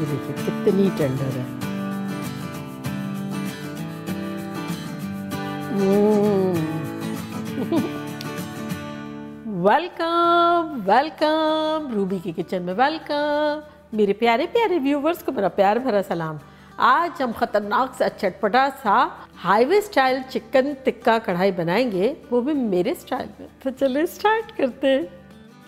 देखिए कितनी टेंडर है। वेलकम वेलकम रूबी की किचन में वेलकम। मेरे प्यारे प्यारे व्यूवर्स को मेरा प्यार भरा सलाम। आज हम खतरनाक सा चटपटा सा हाईवे स्टाइल चिकन टिक्का कढ़ाई बनाएंगे, वो भी मेरे स्टाइल में। तो चलिए स्टार्ट करते हैं।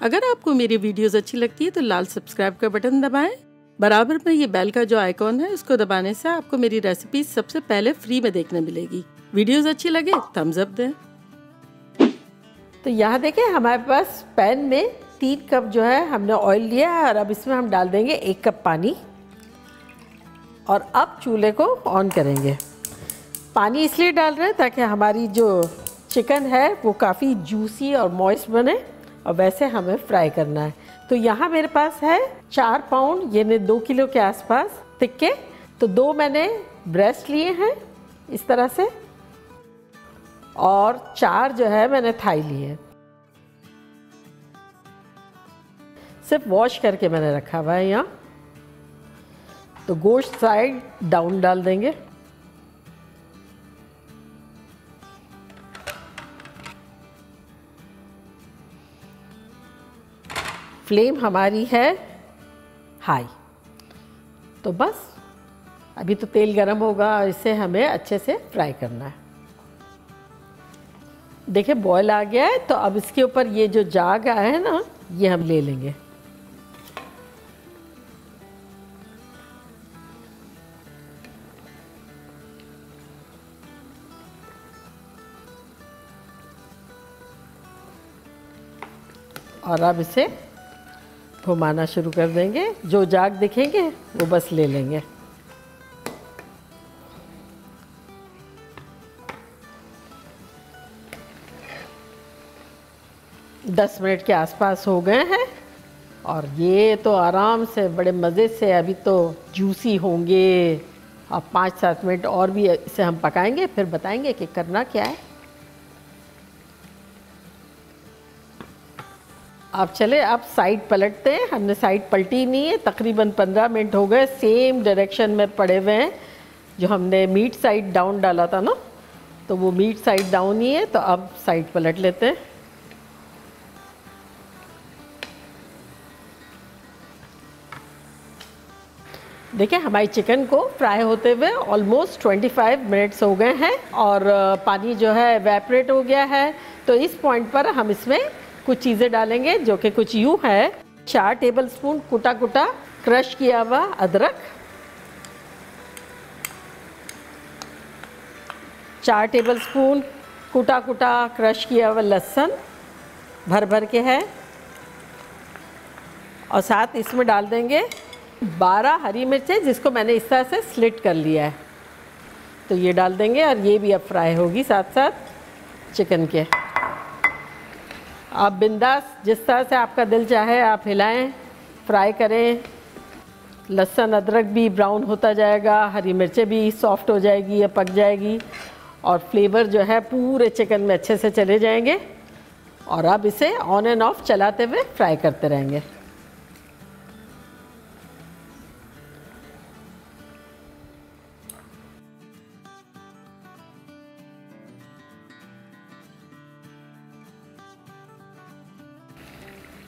अगर आपको मेरी वीडियोस अच्छी लगती है तो लाल सब्सक्राइब का बटन दबाएं। बराबर में ये बेल का जो आइकॉन है इसको दबाने से आपको मेरी रेसिपी सबसे पहले फ्री में देखने मिलेगी। वीडियोस अच्छी लगे थम्स अप दें। तो यहाँ देखें हमारे पास पैन में 3 कप जो है हमने ऑयल लिया है और अब इसमें हम डाल देंगे 1 कप पानी और अब चूल्हे को ऑन करेंगे। पानी इसलिए डाल रहे हैं ताकि हमारी जो चिकन है वो काफ़ी जूसी और मॉइस्ट बने और वैसे हमें फ्राई करना है। तो यहाँ मेरे पास है 4 पाउंड यानी 2 किलो के आसपास टिक्के। तो 2 मैंने ब्रेस्ट लिए हैं इस तरह से और 4 जो है मैंने थाई लिए। सिर्फ वॉश करके मैंने रखा हुआ है यहाँ। तो गोश्त साइड डाउन डाल देंगे। फ्लेम हमारी है हाई। तो बस अभी तो तेल गरम होगा और इसे हमें अच्छे से फ्राई करना है। देखिए बॉयल आ गया है। तो अब इसके ऊपर ये जो जाग आया है ना, ये हम ले लेंगे। और अब इसे घुमाना शुरू कर देंगे। जो जाग दिखेंगे वो बस ले लेंगे। 10 मिनट के आसपास हो गए हैं और ये तो आराम से बड़े मज़े से अभी तो जूसी होंगे। अब 5-7 मिनट और भी इसे हम पकाएंगे, फिर बताएंगे कि करना क्या है। अब चले अब साइड पलटते हैं। हमने साइड पलटी नहीं है। तकरीबन 15 मिनट हो गए सेम डायरेक्शन में पड़े हुए हैं। जो हमने मीट साइड डाउन डाला था ना, तो वो मीट साइड डाउन ही है। तो अब साइड पलट लेते हैं। देखिए हमारी चिकन को फ्राई होते हुए ऑलमोस्ट 25 मिनट्स हो गए हैं और पानी जो है एवेपोरेट हो गया है। तो इस पॉइंट पर हम इसमें कुछ चीज़ें डालेंगे जो कि कुछ यूँ है। 4 टेबलस्पून कुटा कुटा क्रश किया हुआ अदरक, 4 टेबलस्पून कुटा कुटा क्रश किया हुआ लहसुन भर भर के है और साथ इसमें डाल देंगे 12 हरी मिर्चें जिसको मैंने इस तरह से स्लिट कर लिया है। तो ये डाल देंगे और ये भी अब फ्राई होगी साथ साथ चिकन के। आप बिंदास जिस तरह से आपका दिल चाहे आप हिलाएं, फ्राई करें। लहसुन अदरक भी ब्राउन होता जाएगा, हरी मिर्चें भी सॉफ्ट हो जाएगी या पक जाएगी और फ्लेवर जो है पूरे चिकन में अच्छे से चले जाएंगे। और अब इसे ऑन एंड ऑफ चलाते हुए फ्राई करते रहेंगे।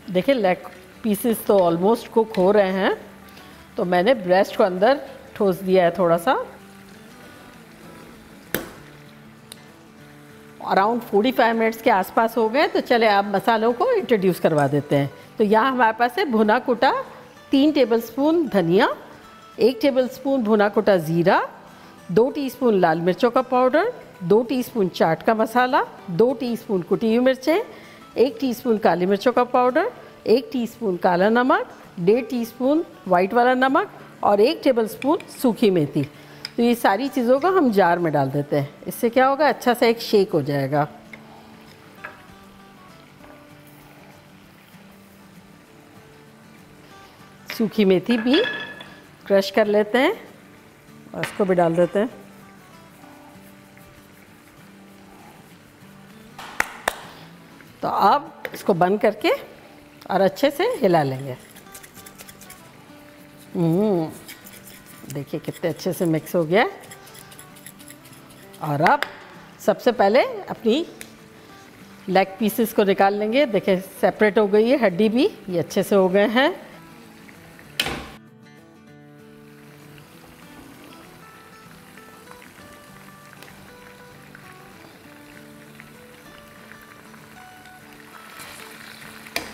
देखिए लेग पीसेस तो ऑलमोस्ट कुक हो रहे हैं। तो मैंने ब्रेस्ट को अंदर ठोस दिया है थोड़ा सा। अराउंड 45 मिनट्स के आसपास हो गए। तो चले अब मसालों को इंट्रोड्यूस करवा देते हैं। तो यहाँ हमारे पास है भुना कुटा 3 टेबलस्पून धनिया, 1 टेबलस्पून भुना कुटा ज़ीरा, 2 टीस्पून लाल मिर्चों का पाउडर, 2 टीस्पून चाट का मसाला, 2 टीस्पून कुटी हुई मिर्चें, 1 टीस्पून काली मिर्चों का पाउडर, 1 टीस्पून काला नमक, 1.5 टीस्पून वाइट वाला नमक और 1 टेबलस्पून सूखी मेथी। तो ये सारी चीज़ों को हम जार में डाल देते हैं। इससे क्या होगा, अच्छा सा एक शेक हो जाएगा। सूखी मेथी भी क्रश कर लेते हैं और इसको भी डाल देते हैं। तो अब इसको बंद करके और अच्छे से हिला लेंगे। देखिए कितने अच्छे से मिक्स हो गया। और अब सबसे पहले अपनी लेग पीसेस को निकाल लेंगे। देखिए सेपरेट हो गई है हड्डी भी, ये अच्छे से हो गए हैं।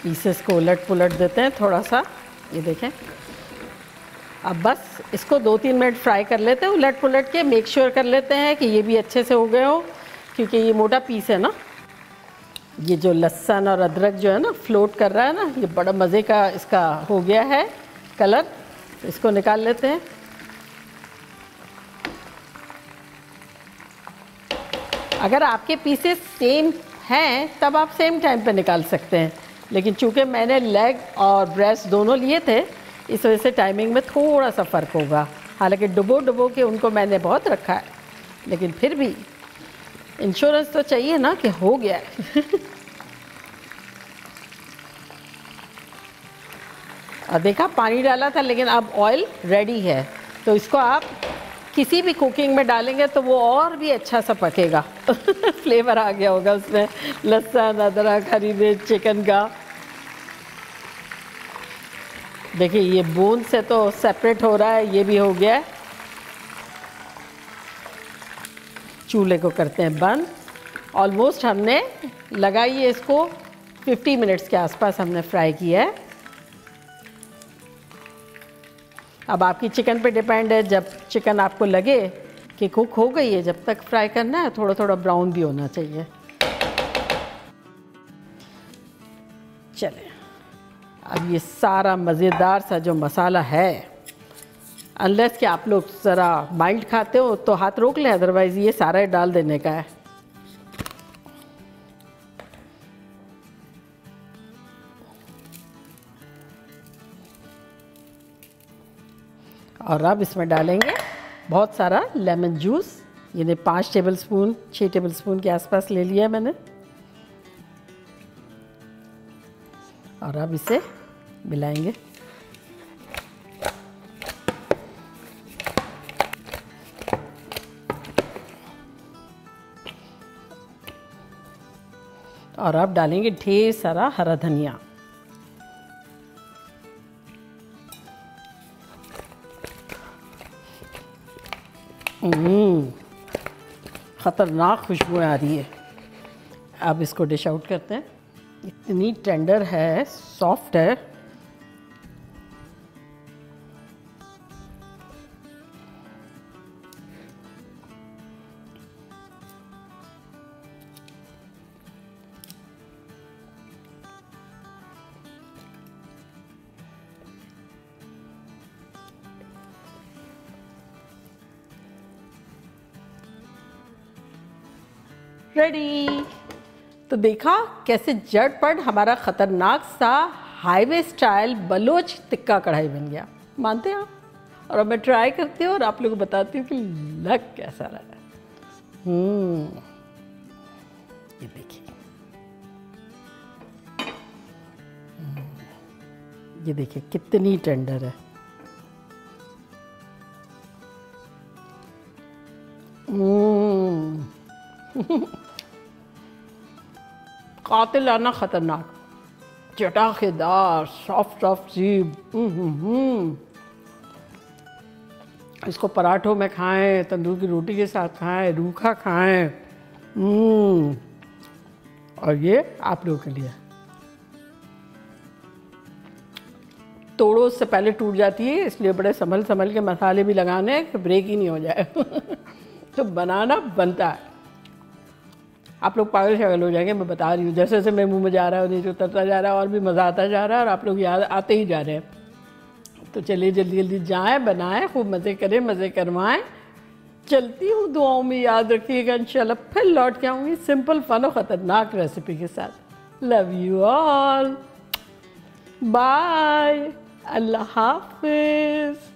पीसेस को उलट पुलट देते हैं थोड़ा सा, ये देखें। अब बस इसको 2-3 मिनट फ्राई कर लेते हैं उलट पुलट के। मेक श्योर कर लेते हैं कि ये भी अच्छे से हो गए हो, क्योंकि ये मोटा पीस है ना। ये जो लहसुन और अदरक जो है ना फ्लोट कर रहा है ना, ये बड़ा मज़े का इसका हो गया है कलर। तो इसको निकाल लेते हैं। अगर आपके पीसेस सेम हैं तब आप सेम टाइम पे निकाल सकते हैं, लेकिन चूँकि मैंने लेग और ब्रेस्ट दोनों लिए थे, इस वजह से टाइमिंग में थोड़ा सा फ़र्क होगा। हालांकि डुबो के उनको मैंने बहुत रखा है, लेकिन फिर भी इंश्योरेंस तो चाहिए ना कि हो गया है। और देखा पानी डाला था, लेकिन अब ऑयल रेडी है। तो इसको आप किसी भी कुकिंग में डालेंगे तो वो और भी अच्छा सा पकेगा। फ्लेवर आ गया होगा उसमें, लहसुन अदरक हरी मिर्च चिकन का। देखिए ये बोन से तो सेपरेट हो रहा है, ये भी हो गया है। चूल्हे को करते हैं बंद। ऑलमोस्ट हमने लगाई है इसको 50 मिनट्स के आसपास हमने फ्राई किया है। अब आपकी चिकन पे डिपेंड है, जब चिकन आपको लगे कि कुक हो गई है जब तक फ्राई करना है, थोड़ा थोड़ा ब्राउन भी होना चाहिए। चलें, अब ये सारा मज़ेदार सा जो मसाला है, अनलेस कि आप लोग ज़रा माइल्ड खाते हो तो हाथ रोक लें, अदरवाइज़ ये सारा डाल देने का है। और अब इसमें डालेंगे बहुत सारा लेमन जूस। ये 5 टेबलस्पून 6 टेबलस्पून के आसपास ले लिया मैंने। और अब इसे मिलाएंगे। और अब डालेंगे ढेर सारा हरा धनिया। ख़तरनाक खुशबू आ रही है। अब इसको डिश आउट करते हैं। इतनी टेंडर है, सॉफ्ट है। रेडी। तो देखा कैसे झटपट हमारा ख़तरनाक सा हाईवे स्टाइल बलोच टिक्का कढ़ाई बन गया। मानते हैं आप? और अब मैं ट्राई करती हूँ और आप लोगों को बताती हूँ कि लग कैसा रहा। ये देखिए, ये देखिए कितनी टेंडर है। कातिलाना खतरनाक, चटाकेदार, सॉफ्ट सॉफ्ट सी। इसको पराठों में खाएं, तंदूर की रोटी के साथ खाएं, रूखा खाएं। और ये आप लोगों के लिए तोड़ो उससे पहले टूट जाती है, इसलिए बड़े संभल संभल के मसाले भी लगाने कि ब्रेक ही नहीं हो जाए। तो बनाना बनता है। आप लोग पागल शागल हो जाएंगे, मैं बता रही हूँ। जैसे जैसे मेरे मुंह में जा रहा है नीचे उतरता जा रहा है और भी मज़ा आता जा रहा है, और आप लोग याद आते ही जा रहे हैं। तो चलिए जल्दी जल्दी जाएं, बनाएं, खूब मज़े करें, मज़े करवाएं। चलती हूँ, दुआओं में याद रखिएगा। इंशाल्लाह फिर लौट के आऊँगी सिंपल फन और ख़तरनाक रेसिपी के साथ। लव यू ऑल, बाय, अल्लाह हाफिज़।